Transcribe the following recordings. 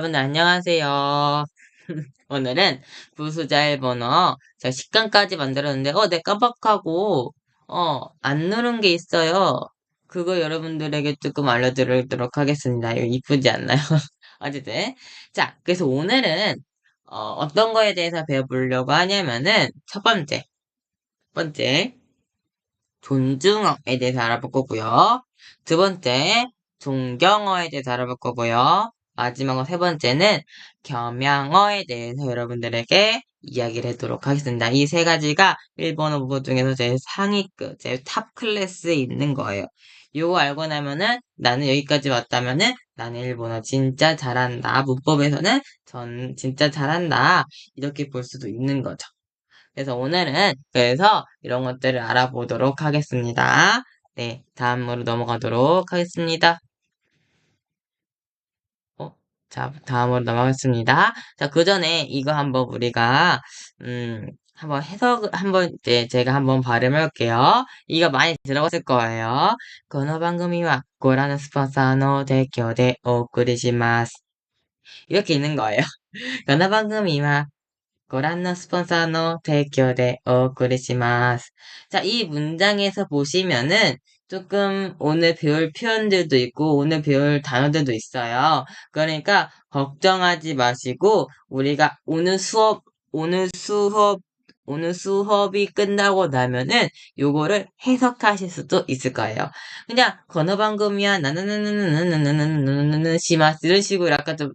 여러분 안녕하세요. 오늘은 부수자 일본어 자 10강까지 만들었는데 내 깜빡하고 안 누른 게 있어요. 그거 여러분들에게 조금 알려드리도록 하겠습니다. 이거 이쁘지 않나요? 어쨌든 자 그래서 오늘은 어떤 거에 대해서 배워보려고 하냐면은 첫 번째 존중어에 대해서 알아볼 거고요. 두 번째, 존경어에 대해서 알아볼 거고요. 마지막으로 세 번째는 겸양어에 대해서 여러분들에게 이야기를 하도록 하겠습니다. 이 세 가지가 일본어 문법 중에서 제일 상위급, 제일 탑 클래스에 있는 거예요. 요거 알고 나면은 나는 여기까지 왔다면은 나는 일본어 진짜 잘한다. 문법에서는 전 진짜 잘한다. 이렇게 볼 수도 있는 거죠. 그래서 오늘은 이런 것들을 알아보도록 하겠습니다. 네, 다음으로 넘어가도록 하겠습니다. 어, 자, 다음으로 넘어가겠습니다. 자, 그 전에 이거 한번 우리가 한번 한번 이제 제가 한번 발음해 볼게요. 이거 많이 들어봤을 거예요. この番組はご覧のスポンサーの提供でお送りします. 이렇게 있는 거예요. この番組はご覧のスポンサーの提供でお送りします. 자, 이 문장에서 보시면은 조금 오늘 배울 표현들도 있고 오늘 배울 단어들도 있어요. 그러니까 걱정하지 마시고 우리가 오늘 수업이 끝나고 나면은 요거를 해석하실 수도 있을 거예요. 그냥 건어방금이야 나나나나나나나나나나나나 시마스 이런 식으로 약간 좀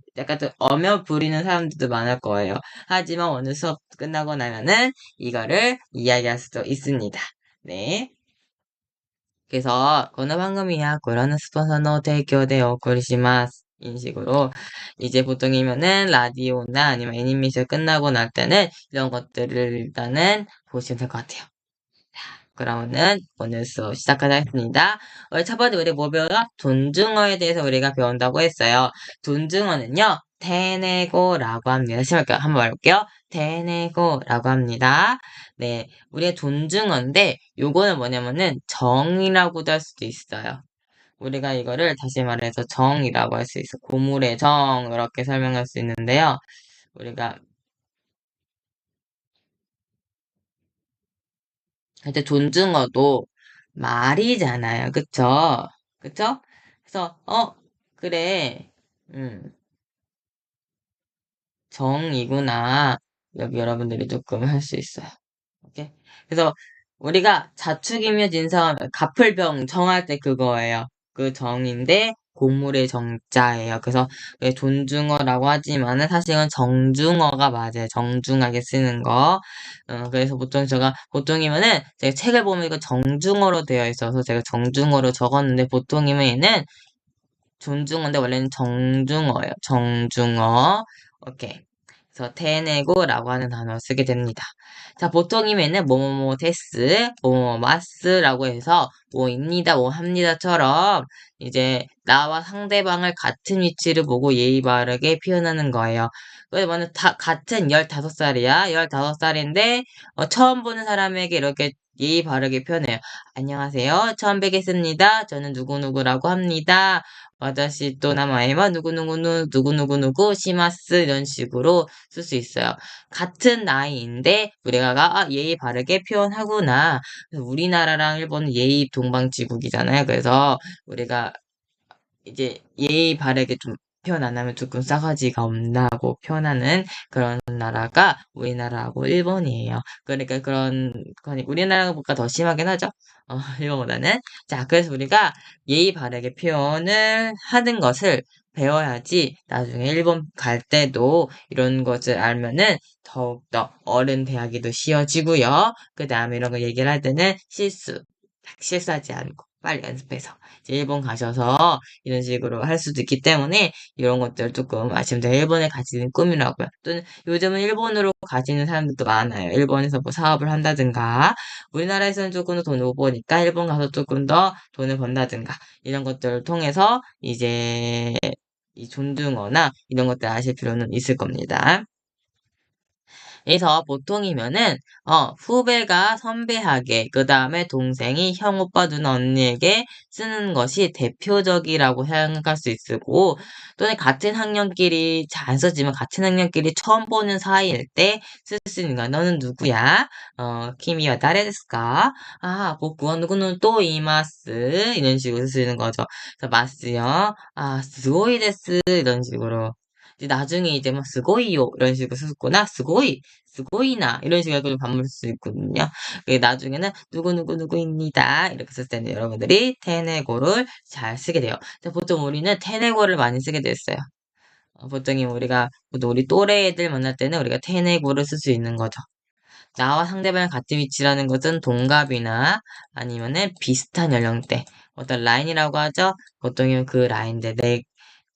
어며 부리는 사람들도 많을 거예요. 하지만 오늘 수업 끝나고 나면은 이거를 이야기할 수도 있습니다. 네. 그래서 この番組はご覧のスポンサーの提供でお送りします. 이런 식으로 이제 보통이면은 라디오나 아니면 애니메이션 끝나고 날 때는 이런 것들을 일단은 보시면 될 것 같아요. 그러면은 오늘 수업 시작하겠습니다. 오늘 첫 번째 우리 뭐 배워요? 존중어에 대해서 우리가 배운다고 했어요. 존중어는요, 테네고라고 합니다. 시작할게요. 한번 말해볼게요. 테네고라고 합니다. 네, 우리의 존중어인데 요거는 뭐냐면은 정이라고도 할 수도 있어요. 우리가 이거를 다시 말해서 정이라고 할 수 있어. 고물의 정 이렇게 설명할 수 있는데요. 우리가 이제 존중어도 말이잖아요. 그쵸? 그쵸? 그래서, 그래. 음, 정이구나. 여기 여러분들이 조금 할 수 있어요. 오케이? 그래서 우리가 자축이며 진성, 가풀병 정할 때 그거예요. 그 정인데 고물의 정자예요. 그래서 왜 존중어라고 하지만은 사실은 정중어가 맞아요. 정중하게 쓰는 거. 그래서 보통이면은 제가 책을 보면 이거 정중어로 되어 있어서 제가 정중어로 적었는데 보통이면 얘는 존중어인데 원래는 정중어예요. 정중어. 오케이. 그래서 테네고라고 하는 단어를 쓰게 됩니다. 자, 보통이면은 뭐뭐뭐 데스, 뭐뭐뭐 마스라고 해서 뭐입니다, 뭐 합니다처럼 이제 나와 상대방을 같은 위치를 보고 예의 바르게 표현하는 거예요. 그래서 먼저 같은 15살이야. 15살인데 처음 보는 사람에게 이렇게 예의 바르게 표현해요. 안녕하세요. 처음 뵙겠습니다. 저는 누구누구라고 합니다. 와다시 또 나마에와 누구누구누구 시마스 이런 식으로 쓸 수 있어요. 같은 나이인데 우리가 예의 바르게 표현하구나. 그래서 우리나라랑 일본은 예의 동방지국이잖아요. 그래서 우리가 이제 예의 바르게 좀 표현 안 하면 조금 싸가지가 없나고 표현하는 그런 나라가 우리나라하고 일본이에요. 그러니까 우리나라보다 더 심하긴 하죠. 일본보다는. 자, 그래서 우리가 예의 바르게 표현을 하는 것을 배워야지 나중에 일본 갈 때도 이런 것을 알면은 더욱더 어른 대하기도 쉬워지고요. 그 다음에 이런 거 얘기를 할 때는 실수하지 않고 빨리 연습해서 이제 일본 가셔서 이런 식으로 할 수도 있기 때문에 이런 것들 조금 아시면 돼요. 일본에 가시는 꿈이라고요. 또는 요즘은 일본으로 가시는 사람들도 많아요. 일본에서 뭐 사업을 한다든가 우리나라에서는 조금 더 돈을 못 버니까 일본 가서 조금 더 돈을 번다든가 이런 것들을 통해서 이제 이 존중어나 이런 것들 아실 필요는 있을 겁니다. 그래서 보통이면은 후배가 선배에게 그 다음에 동생이 형, 오빠, 누나, 언니에게 쓰는 것이 대표적이라고 생각할 수 있고 또는 같은 학년끼리 잘 안 쓰지만 같은 학년끼리 처음 보는 사이일 때 쓸 수 있는 거야. 너는 누구야? 키미와 다레데스까? 아, 복구와 누구는 또 이마스 이런 식으로 쓸 수 있는 거죠. 그래서 마스요. 아, 스고이 데스 이런 식으로. 이제 나중에 이제 뭐 스고이요 이런 식으로 쓰거나 스고이, 스고이나 이런 식으로 해서 반복할 수 있거든요. 나중에는 누구누구누구입니다. 이렇게 쓸 때는 여러분들이 테네고를 잘 쓰게 돼요. 보통 우리는 테네고를 많이 쓰게 됐어요. 보통 우리 또래 애들 만날 때는 우리가 테네고를 쓸 수 있는 거죠. 나와 상대방이 같은 위치라는 것은 동갑이나 아니면은 비슷한 연령대. 어떤 라인이라고 하죠? 보통은 그 라인대.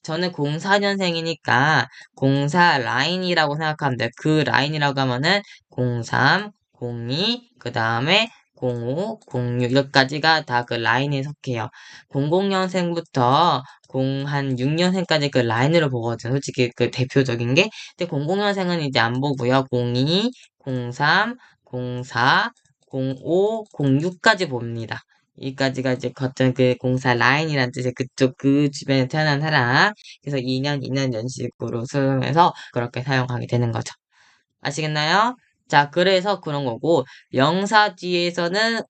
저는 04년생이니까 04 라인이라고 생각하면 돼요. 그 라인이라고 하면은 03, 02, 그 다음에 05, 06, 여기까지가 다 그 라인에 속해요. 00년생부터 한 6년생까지 그 라인으로 보거든요. 솔직히 그 대표적인 게. 근데 00년생은 이제 안 보고요. 02, 03, 04, 05, 06까지 봅니다. 여기까지가 이제 어떤 그 공사 라인이란 뜻의 그쪽 그 주변에 태어난 사람. 그래서 2년, 2년 연식으로 사용해서 그렇게 사용하게 되는 거죠. 아시겠나요? 자, 그래서 그런 거고, 명사 뒤에서는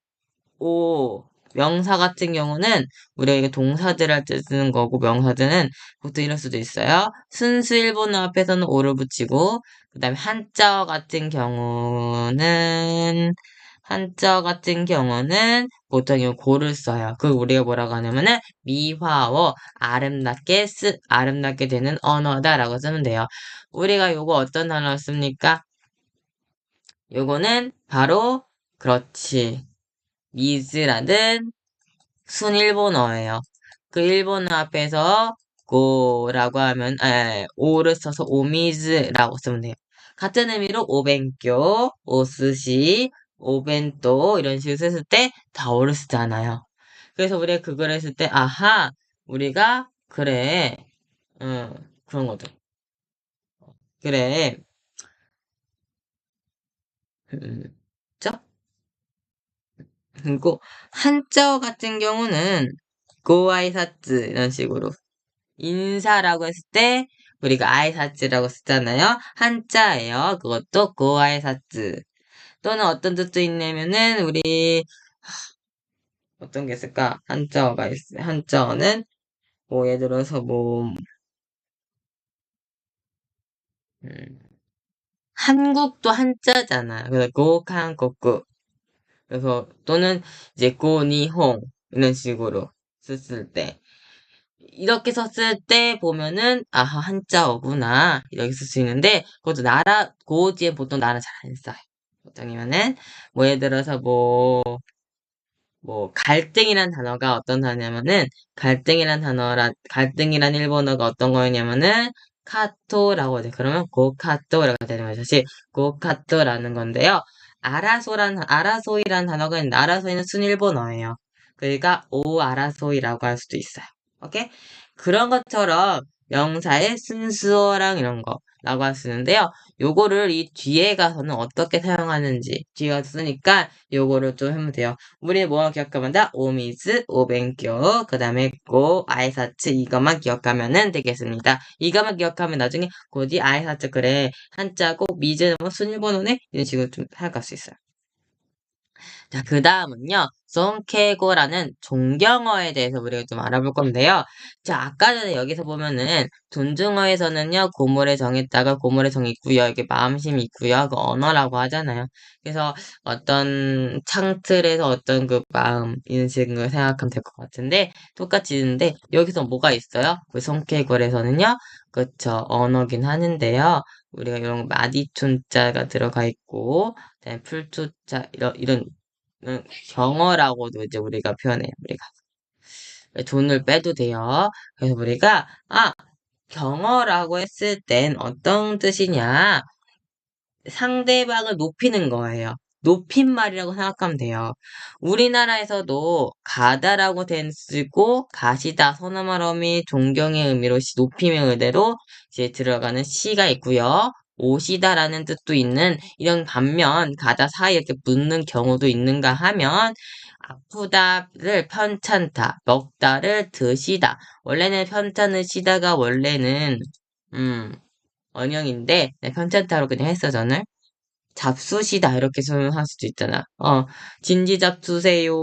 명사 같은 경우는 우리가 이게 동사들 할 때 쓰는 거고, 명사들은 보통 이럴 수도 있어요. 순수 일본어 앞에서는 오를 붙이고, 그 다음에 한자 같은 경우는 보통 이 고를 써요. 그 우리가 뭐라고 하냐면은 미화어 아름답게 되는 언어다라고 쓰면 돼요. 우리가 요거 어떤 단어 씁니까? 요거는 바로 그렇지. 미즈라는 순일본어예요. 그 일본어 앞에서 고라고 하면 오를 써서 오미즈라고 쓰면 돼요. 같은 의미로 오벤교, 오스시, 오벤또 이런 식으로 썼을 때 다 오를 쓰잖아요. 그래서 우리가 그걸 했을 때 아하 우리가 그래 응, 그런 거죠. 그래 그죠? 그리고 한자어 같은 경우는 고아이사츠 이런 식으로 인사라고 했을 때 우리가 아이사츠라고 쓰잖아요. 한자예요. 그것도 고아이사츠. 또는 어떤 뜻도 있냐면은 우리 어떤 게 있을까? 한자어는 뭐 예를 들어서 음, 한국도 한자잖아요. 그래서 고한국구. 그래서 또는 이제 고니홍 이런 식으로 썼을 때 이렇게 썼을 때 보면은 아하 한자어구나 이렇게 쓸 수 있는데 그것도 고지에 보통 나라 잘 안 써요. 보통이면은 뭐 예를 들어서 갈등이란 단어가 어떤 단어냐면은 갈등이란 일본어가 어떤 거였냐면은 카토라고 해요. 그러면 고카토라고 되는 거죠. 사실 고카토라는 건데요. 아라소이란 단어가 있는데 아라소이는 순일본어예요. 그러니까 오 아라소이라고 할 수도 있어요. 오케이? 그런 것처럼 명사의 순수어랑 이런 거라고 할 수 있는데요. 요거를 이 뒤에 가서는 어떻게 사용하는지 뒤에 가서 쓰니까 요거를 좀 하면 돼요. 우리 뭐 기억하면 다 오미즈, 오벤교, 그 다음에 고, 아이사츠 이것만 기억하면 되겠습니다. 이것만 기억하면 나중에 곧이 아이사츠 그래 한자고 미즈는 뭐 순일본어네 이런 식으로 좀 생각할 수 있어요. 자, 그 다음은요, 손케고라는 존경어에 대해서 우리가 좀 알아볼 건데요. 자, 아까 전에 여기서 보면은, 존중어에서는요, 고물의 정했다가 고물의 정 있고요. 이게 마음심이 있고요. 그 언어라고 하잖아요. 그래서 어떤 창틀에서 어떤 그 마음, 인식을 생각하면 될 것 같은데, 똑같이 있는데, 여기서 뭐가 있어요? 그 손케고에서는요, 그쵸, 언어긴 하는데요. 우리가 이런 마디툰자가 들어가 있고, 그다음에 풀투자 이런 경어라고도 이제 우리가 표현해요. 우리가 돈을 빼도 돼요. 그래서 우리가 경어라고 했을 땐 어떤 뜻이냐? 상대방을 높이는 거예요. 높임말이라고 생각하면 돼요. 우리나라에서도 가다라고 쓰고 가시다, 선호말 어미, 존경의 의미로 높임의 의대로 이제 들어가는 시가 있고요. 오시다라는 뜻도 있는 이런 반면 가다 사이 이렇게 붙는 경우도 있는가 하면 아프다를 편찮다, 먹다를 드시다. 원래는 편찮으시다가 원래는 음 언형인데 네, 편찮다로 그냥 했어 저는. 잡수시다 이렇게 설명할 수도 있잖아. 진지 잡수세요.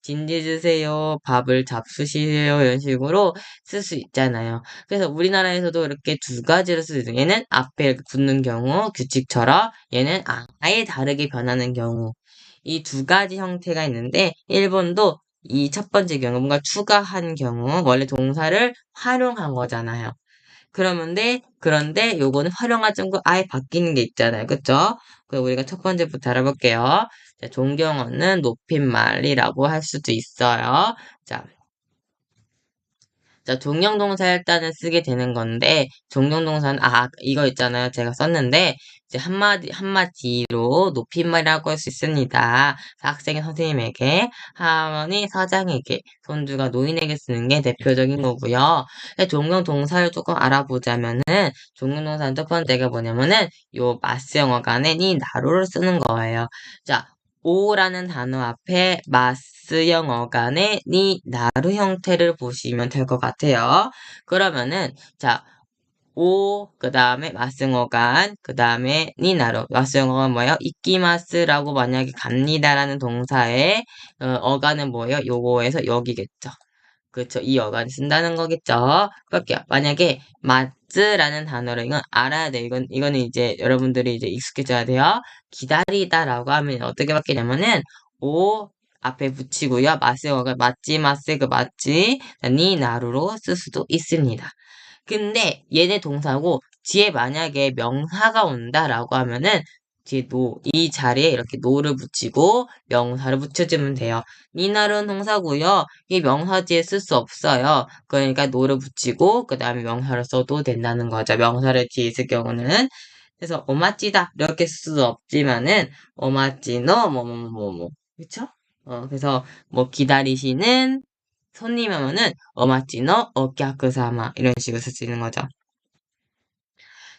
진지 드세요. 밥을 잡수시세요. 이런 식으로 쓸 수 있잖아요. 그래서 우리나라에서도 이렇게 두 가지로 쓰는 얘는 앞에 이렇게 붙는 경우 규칙처럼 얘는 아예 다르게 변하는 경우 이 두 가지 형태가 있는데 일본도 이 첫 번째 경우 뭔가 추가한 경우 원래 동사를 활용한 거잖아요. 그런데 요거는 활용하지 않고 아예 바뀌는 게 있잖아요. 그쵸? 그럼 우리가 첫 번째부터 알아볼게요. 자, 존경어는 높임말이라고 할 수도 있어요. 자, 자, 종형동사 일단은 쓰게 되는 건데, 종형동사는, 이거 있잖아요. 제가 썼는데, 이제 한마디로 높임말이라고 할 수 있습니다. 학생이 선생님에게, 할머니 사장에게, 손주가 노인에게 쓰는 게 대표적인 거고요. 종형동사를 조금 알아보자면은, 종형동사는 첫 번째가 뭐냐면은, 요 마스영어 간에 니, 나로를 쓰는 거예요. 자, 오라는 단어 앞에 마스 영어간의 니, 나루 형태를 보시면 될 것 같아요. 그러면은, 자, 오, 그 다음에 마스영어간, 그 다음에 니, 나루. 마스영어가 뭐예요? 이끼마스라고 만약에 갑니다라는 동사의 어간은 뭐예요? 요거에서 여기겠죠. 그렇죠. 이 어간을 쓴다는 거겠죠. 그럴게요. 만약에 마츠라는 단어를 이건 알아야 돼. 이거는 이제 여러분들이 이제 익숙해져야 돼요. 기다리다라고 하면 어떻게 바뀌냐면은 오 앞에 붙이고요. 마스어가 맞지 마스 그 맞지 니 나루로 쓸 수도 있습니다. 근데 얘네 동사고 뒤에 만약에 명사가 온다라고 하면은 뒤에 이 자리에 이렇게 노를 붙이고 명사를 붙여주면 돼요. 니나른 동사고요. 이 명사 뒤에 쓸 수 없어요. 그러니까 노를 붙이고 그 다음에 명사를 써도 된다는 거죠. 명사를 뒤에 있을 경우는. 그래서 오마찌다 이렇게 쓸 수 없지만은 오마찌노 뭐뭐뭐뭐 그쵸? 그래서 뭐 기다리시는 손님 하면은 오마찌노 오客様 이런 식으로 쓸 수 있는 거죠.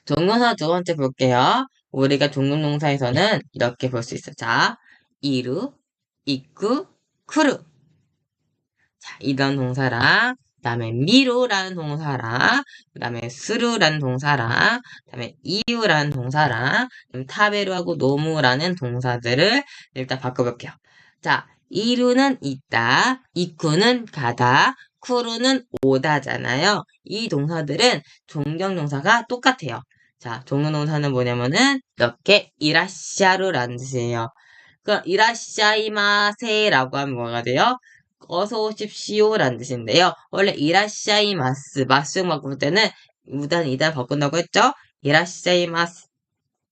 동명사 두 번째 볼게요. 우리가 종금동사에서는 이렇게 볼 수 있어요. 자, 이루, 이쿠, 쿠루. 자, 이런 동사랑, 그 다음에 미루라는 동사랑, 그 다음에 스루라는 동사랑, 그 다음에 이유라는 동사랑, 타베루하고 노무라는 동사들을 일단 바꿔볼게요. 자, 이루는 있다, 이쿠는 가다, 쿠루는 오다잖아요. 이 동사들은 존경동사가 똑같아요. 자, 존경동사는 뭐냐면은 이렇게 이라시아루라는 뜻이에요. 그럼 이라시아이마세라고 하면 뭐가 돼요? 어서 오십시오라는 뜻인데요. 원래 이라시아이마스 마스 바꿀 때는 우단 이단 바꾼다고 했죠? 이라시아이마스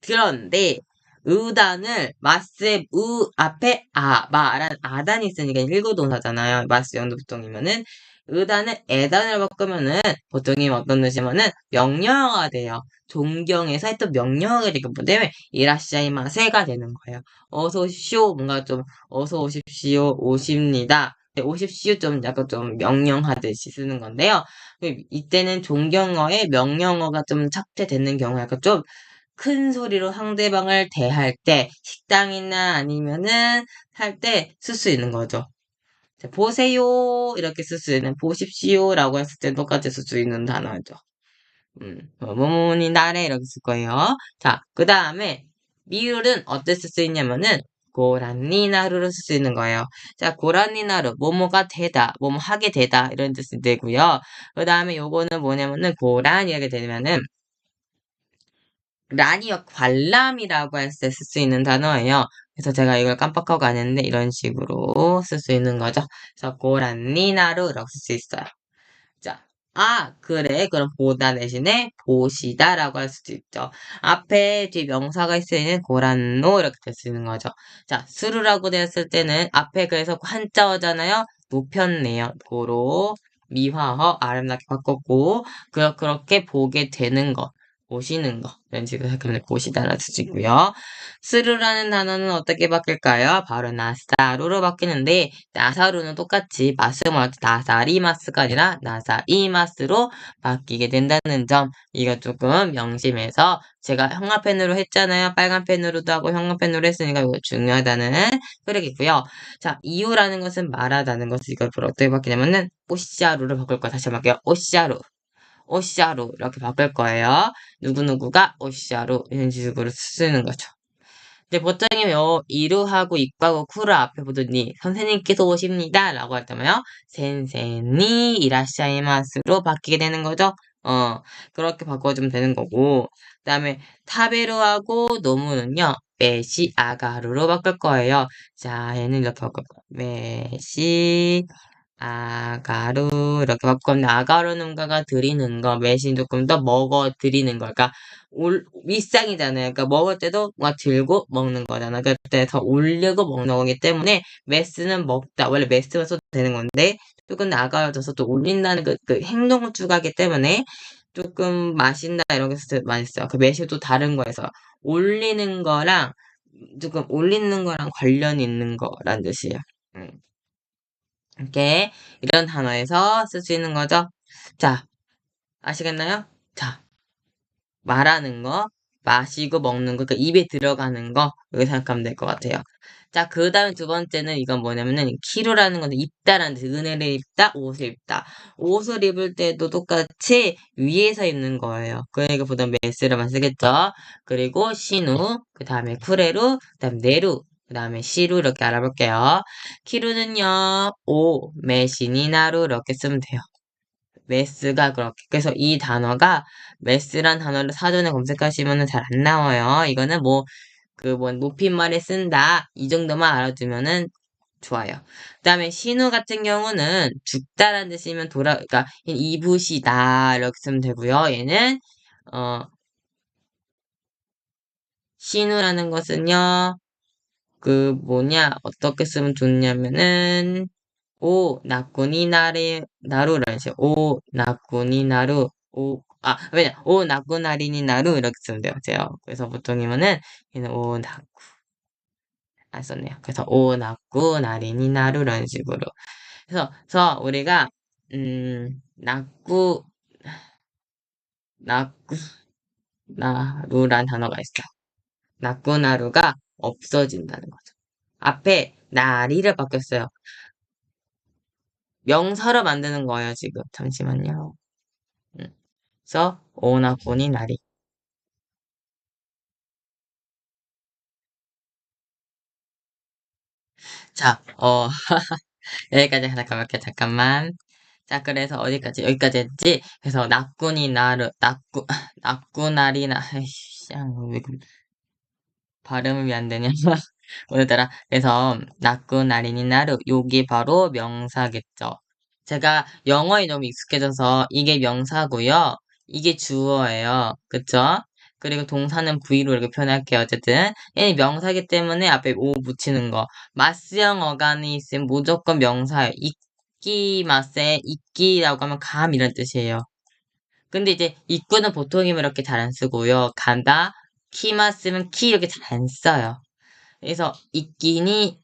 그런데 의단을 마스의 앞에 마란 아단이 있으니까 일구동사잖아요. 마스 연두부동이면은 의단을 에단을 바꾸면은 보통이 어떤 뜻이면은 명령어가 돼요. 존경해서 했던 명령어가 되기 때문에 이라시아이마세가 되는 거예요. 어서 오십시오. 뭔가 좀 어서 오십시오. 오십니다. 오십시오 좀 약간 좀 명령하듯이 쓰는 건데요. 이때는 존경어에 명령어가 좀 착퇴되는 경우가 약간 좀 큰 소리로 상대방을 대할 때, 식당이나 아니면은 살 때 쓸 수 있는 거죠. 자, 보세요 이렇게 쓸 수 있는 보십시오라고 했을 때 똑같이 쓸 수 있는 단어죠. 뭐뭐니 나래 이렇게 쓸 거예요. 자, 그 다음에 미룰은 어때 쓸 수 있냐면은 고란니나루로 쓸 수 있는 거예요. 자, 고란니나루 뭐뭐가 되다, 뭐뭐 하게 되다 이런 뜻이 되고요. 그 다음에 요거는 뭐냐면은 고란 이렇게 되면은 란이요, 관람이라고 했을 때 쓸 수 있는 단어예요. 그래서 제가 이걸 깜빡하고 가는데 이런 식으로 쓸 수 있는 거죠. 그래서 고란니나루라고 쓸 수 있어요. 자, 그래. 그럼 보다 대신에 보시다라고 할 수도 있죠. 앞에 뒤 명사가 있으면 고란노 이렇게 될 수 있는 거죠. 자, 수루라고 되었을 때는 앞에 그래서 한자어잖아요. 높였네요. 도로, 미화어, 아름답게 바꿨고, 그렇게 보게 되는 거. 보시는 거. 이런 식으로 생각하면 보시다라 쓰시고요. 스루라는 단어는 어떻게 바뀔까요? 바로 나사루로 바뀌는데, 나사루는 똑같이 마스모할 때 나사리마스가 아니라 나사이마스로 바뀌게 된다는 점, 이거 조금 명심해서, 제가 형광펜으로 했잖아요. 빨간 펜으로도 하고 형광펜으로 했으니까 이거 중요하다는 소리겠고요. 자, 이유라는 것은 말하다는 것을 이걸 어떻게 바뀌냐면은, 오시자루를 바꿀 거야. 다시 한번 할게요. 오시자루. 오시자루 이렇게 바꿀 거예요. 누구누구가 오시자루 이런 식으로 쓰는 거죠. 근데 보통은 이루하고 이과고 쿠를 앞에 보더니 선생님께서 오십니다 라고 할 때면요 센세니 이라샤이마스로 바뀌게 되는 거죠. 그렇게 바꿔주면 되는 거고 그 다음에 타베루하고 노무는요 메시 아가루로 바꿀 거예요. 자 얘는 이렇게 바꿀 거예요. 메시 아가루 이렇게 바꾸면 아가루는가가 드리는 거 매신 조금 더 먹어 드리는 거 그러니까 윗상이잖아요. 그러니까 먹을 때도 뭔가 들고 먹는 거잖아. 그때 더 올리고 먹는 거기 때문에 메스는 먹다 원래 메스만 써도 되는 건데 조금 아가루져서 또 올린다는 그 행동을 추가하기 때문에 조금 맛있다 이런 게 많이 써요. 그 매시도 다른 거에서 올리는 거랑 조금 올리는 거랑 관련 있는 거란 뜻이에요. 음. 이렇게 이런 단어에서 쓸 수 있는 거죠. 자, 아시겠나요? 자, 말하는 거, 마시고 먹는 거, 그러니까 입에 들어가는 거, 이렇게 생각하면 될 것 같아요. 자, 그 다음에 두 번째는 이건 뭐냐면은, 키루라는 건데, 입다라는 뜻, 은혜를 입다, 옷을 입다. 옷을 입을 때도 똑같이 위에서 입는 거예요. 그러니까 보통 메스로만 쓰겠죠. 그리고 시누, 그 다음에 쿠레루, 그 다음에 네루, 그 다음에 시루 이렇게 알아볼게요. 키루는요, 오, 메시니나루 이렇게 쓰면 돼요. 메스가 그렇게. 그래서 이 단어가 메스란 단어를 사전에 검색하시면 잘 안 나와요. 이거는 뭐, 높임말에 쓴다. 이 정도만 알아두면은 좋아요. 그 다음에 신우 같은 경우는 죽다라는 뜻이면 그러니까 이붓이다. 이렇게 쓰면 되고요. 얘는, 어, 신우라는 것은요, 어떻게 쓰면 좋냐면은, 오, 나꾸니 나루라는 식으로, 오, 나꾸니 나루, 오, 나꾸나리니 나루, 이렇게 쓰면 돼요. 제가. 그래서 보통이면은, 얘는 오, 안 썼네요. 그래서 오, 나꾸나리니 나루라는 식으로. 그래서 우리가, 나꾸, 나루란 단어가 있어요. 나꾸나루가 없어진다는 거죠. 앞에 나리를 바뀌었어요. 명사로 만드는 거예요, 지금. 잠시만요. 음. 그래서 오나코니 나리. 자, 여기까지 하나 가볼게요. 잠깐만. 자, 그래서 어디까지? 여기까지 했지? 그래서 나꾸니 나르, 나꾸나리나, 아이씨, 왜 발음이 안 되냐? 오늘따라. 그래서 나꾸나리니 나르, 요게 바로 명사겠죠. 제가 영어에 너무 익숙해져서 이게 명사고요. 이게 주어예요. 그쵸? 그리고 동사는 V로 이렇게 표현할게요. 어쨌든 얘는 명사기 때문에 앞에 오 붙이는 거. 마스형 어간이 있으면 무조건 명사예요. 이끼 마세 이끼라고 하면 감 이런 뜻이에요. 근데 이제 입구는 보통이면 이렇게 잘 안 쓰고요. 간다, 키만 쓰면 키 이렇게 잘 안 써요. 그래서 있기니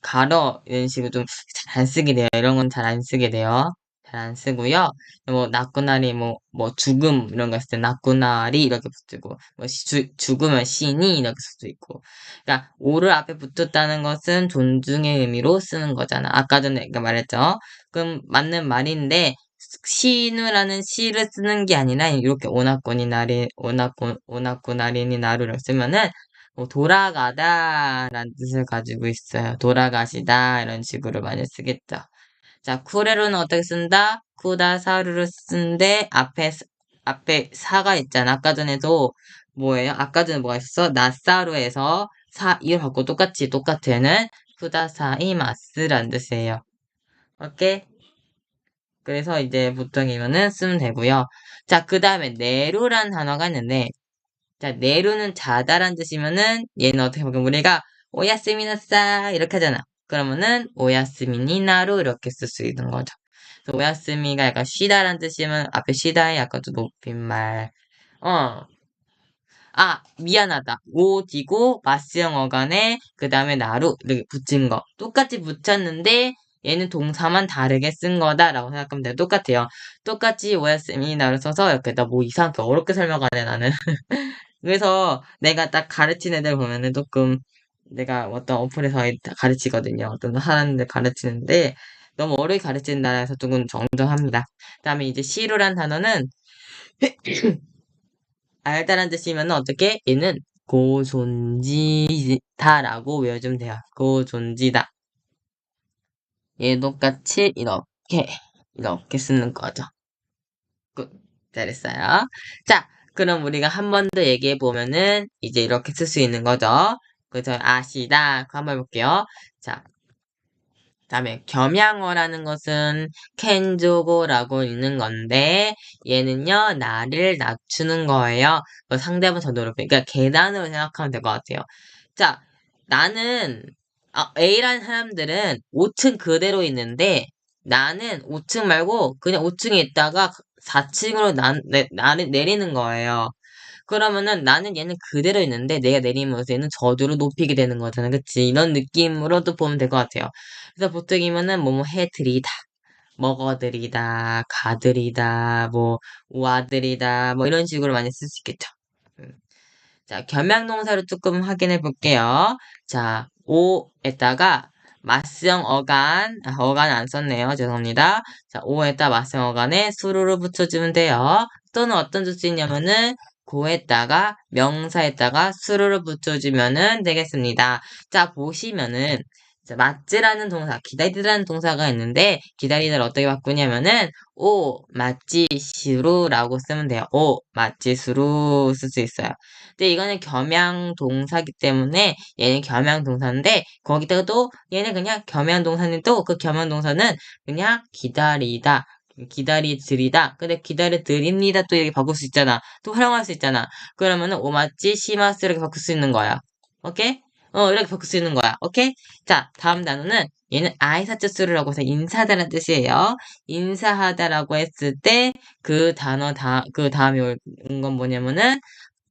가러 이런 식으로 좀 잘 안 쓰게 돼요. 이런 건 잘 안 쓰게 돼요. 잘 안 쓰고요. 뭐 나꾸나리 뭐 죽음 이런 거 했을 때 나꾸나리 이렇게 붙이고 뭐 죽으면 시니 이렇게 쓸 수도 있고. 그러니까 오를 앞에 붙었다는 것은 존중의 의미로 쓰는 거잖아. 아까 전에 말했죠. 그럼 맞는 말인데 시누라는 시를 쓰는 게 아니라 이렇게 오나꾸나리니 나루를 쓰면은 뭐 돌아가다라는 뜻을 가지고 있어요. 돌아가시다 이런 식으로 많이 쓰겠죠. 자, 쿠레루는 어떻게 쓴다? 쿠다사루를 쓰는데 앞에 사가 있잖아. 아까 전에도 뭐예요? 아까 전에 뭐가 있었어? 나사루에서 이걸 갖고 똑같아는 쿠다사이마스라는 뜻이에요. 오케이? 그래서 이제 보통이면은 쓰면 되고요. 자, 그 다음에 네루란 단어가 있는데 자, 네루는 자다란 뜻이면은 얘는 어떻게 보면 우리가 오야스미나싸 이렇게 하잖아. 그러면은 오야스미니나루 이렇게 쓸 수 있는 거죠. 그래서 오야스미가 약간 쉬다란 뜻이면 앞에 쉬다에 약간 좀 높임말. 어. 아, 미안하다. 오디고, 마스형 어간에, 그 다음에 나루, 이렇게 붙인 거. 똑같이 붙였는데, 얘는 동사만 다르게 쓴 거다라고 생각하면 돼요. 똑같아요. 똑같이 오야스미 나를 써서, 이렇게 나 뭐 이상하게 어렵게 설명하네, 나는. 그래서 내가 딱 가르친 애들 보면은 조금, 내가 어떤 어플에서 가르치거든요. 어떤 사람들 가르치는데, 너무 어렵게 가르친다 해서 조금 정정합니다. 그 다음에 이제 시루란 단어는, 알다란 뜻이면 어떻게? 얘는 고존지다라고 외워주면 돼요. 고존지다. 얘 똑같이 이렇게 쓰는 거죠. 굿. 잘했어요. 자, 그럼 우리가 한 번 더 얘기해 보면은 이제 이렇게 쓸 수 있는 거죠. 그래서 아시다. 그거 한번 해볼게요. 자, 다음에 겸양어라는 것은 켄조고라고 있는 건데 얘는요 나를 낮추는 거예요. 상대방 더 높이 그러니까 계단으로 생각하면 될 것 같아요. 자 나는 A라는 사람들은 5층 그대로 있는데 나는 5층 말고 그냥 5층에 있다가 4층으로 나를 내리는 거예요. 그러면은 나는 얘는 그대로 있는데 내가 내리면서 얘는 저주로 높이게 되는 거잖아. 그치? 이런 느낌으로 도 보면 될 것 같아요. 그래서 보통이면은 뭐뭐 해드리다, 먹어드리다, 가드리다, 뭐 우아드리다, 뭐 이런 식으로 많이 쓸 수 있겠죠. 음. 자, 겸양동사로 조금 확인해 볼게요. 자, 오에다가 맞성 어간, 어간 안 썼네요. 죄송합니다. 자, 오에다 맞성 어간에 수루를 붙여주면 돼요. 또는 어떤 줄 수 있냐면은 고에다가 명사에다가 수루를 붙여주면은 되겠습니다. 자, 보시면은 자, 맞지라는 동사, 기다리다라는 동사가 있는데 기다리다를 어떻게 바꾸냐면은 오, 맞지시루라고 쓰면 돼요. 오, 맞지수루 쓸 수 있어요. 근데 이거는 겸양 동사기 때문에 얘는 겸양 동사인데 거기다가 또 얘는 그냥 겸양 동사인데 또 그 겸양 동사는 그냥 기다리다 기다리드리다 근데 기다려드립니다 또 이렇게 바꿀 수 있잖아 또 활용할 수 있잖아 그러면은 오마치 시마스 이렇게 바꿀 수 있는 거야 오케이? 이렇게 바꿀 수 있는 거야 오케이? 자 다음 단어는 얘는 아이사츠스루라고 해서 인사하다라는 뜻이에요 인사하다라고 했을 때 그 다음에 온 건 뭐냐면은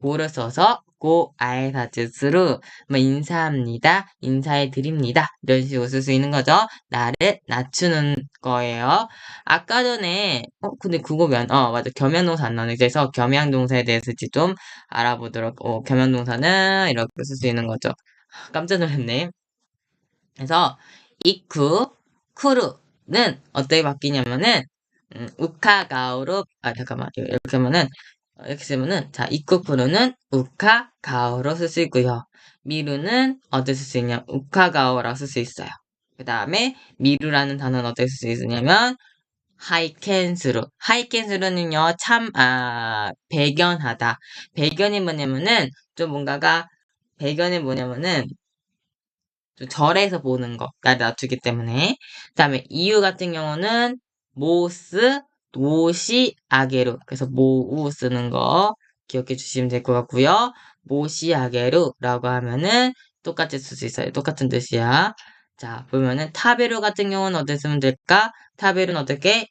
고를 써서 고 아이사츠스루 뭐 인사합니다. 인사해 드립니다. 이런 식으로 쓸 수 있는 거죠. 나를 낮추는 거예요. 아까 전에 근데 그거 왜 맞아. 겸양동사 안 나오네. 그래서 겸양동사에 대해서 이제 좀 알아보도록 겸양동사는 이렇게 쓸 수 있는 거죠. 깜짝 놀랐네. 그래서 이쿠 쿠루는 어떻게 바뀌냐면은 우카가오로 잠깐만 이렇게 하면은 이렇게 쓰면은 자 이쿠 쿠루는 우카가오로 쓸 수 있고요. 미루는 어떻게 쓸 수 있냐 우카가오라고 쓸 수 있어요. 그 다음에 미루라는 단어는 어떻게 쓸 수 있냐면 하이켄스루 하이켄스루는요 참 배견하다 배견이 뭐냐면은 좀 뭔가가 배견이 뭐냐면은 좀 절에서 보는 것까지 낮추기 때문에. 그 다음에 이유 같은 경우는 모스, 노시, 아게루. 그래서 모우 쓰는 거 기억해 주시면 될 것 같고요. 모시, 아게루라고 하면은 똑같이 쓸 수 있어요. 똑같은 뜻이야. 자, 보면은 타베루 같은 경우는 어떻게 쓰면 될까? 타베루는 어떻게?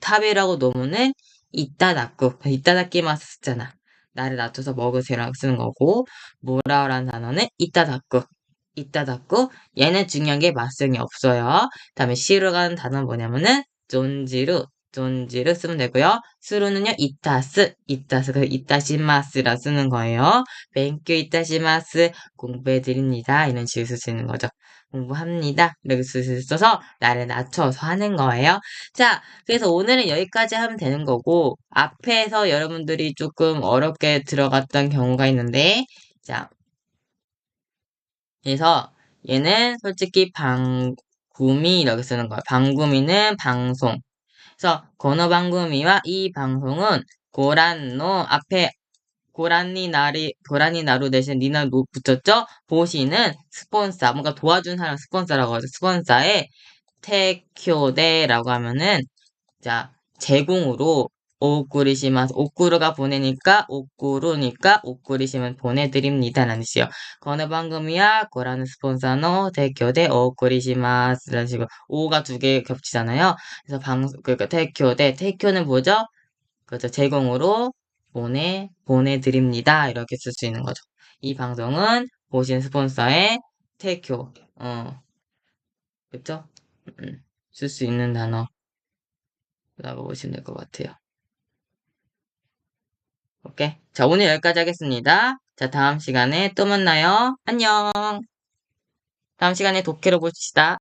타베라고 놓으면은 이따다끼만 쓰잖아. 나를 낮춰서 먹으세요라고 쓰는 거고 뭐라라는 단어는 이따다꾸 얘는 중요한 게 맞성이 없어요. 다음에 시루라는 단어는 뭐냐면은 존지루 쓰면 되고요. 수루는요 이타스 그래서 이타시마스라 쓰는 거예요. 뱅큐 이타시마스 공부해 드립니다. 이런 식으로 쓸 수 있는 거죠. 공부합니다. 이렇게 쓸 수 있어서 나를 낮춰서 하는 거예요. 자, 그래서 오늘은 여기까지 하면 되는 거고, 앞에서 여러분들이 조금 어렵게 들어갔던 경우가 있는데, 자, 그래서 얘는 솔직히 방구미 이렇게 쓰는 거예요. 방구미는 방송. 그래서 고노방구미와 이 방송은 고란노 앞에 고라니 나루 대신 니나 노 붙였죠? 보시는 스폰서, 뭔가 도와준 사람 스폰서라고 하죠. 스폰서의 테큐데라고 하면은 자, 제공으로 오꾸리시마스 오꾸루가 보내니까 오꾸루니까 오꾸리시면 보내드립니다라는 뜻이요. 거느 방금이야 고라는 스폰서노 대교대 오꾸리시마스 라는 식으로 오가 두 개 겹치잖아요. 그래서 그러니까 대교대 대교는 뭐죠? 그죠. 제공으로 보내드립니다. 이렇게 쓸 수 있는 거죠. 이 방송은 보신 스폰서의提供, 그쵸? 쓸 수 있는 단어라고 보시면 될 것 같아요. 오케이. 자, 오늘 여기까지 하겠습니다. 자, 다음 시간에 또 만나요. 안녕. 다음 시간에 독해로 봅시다.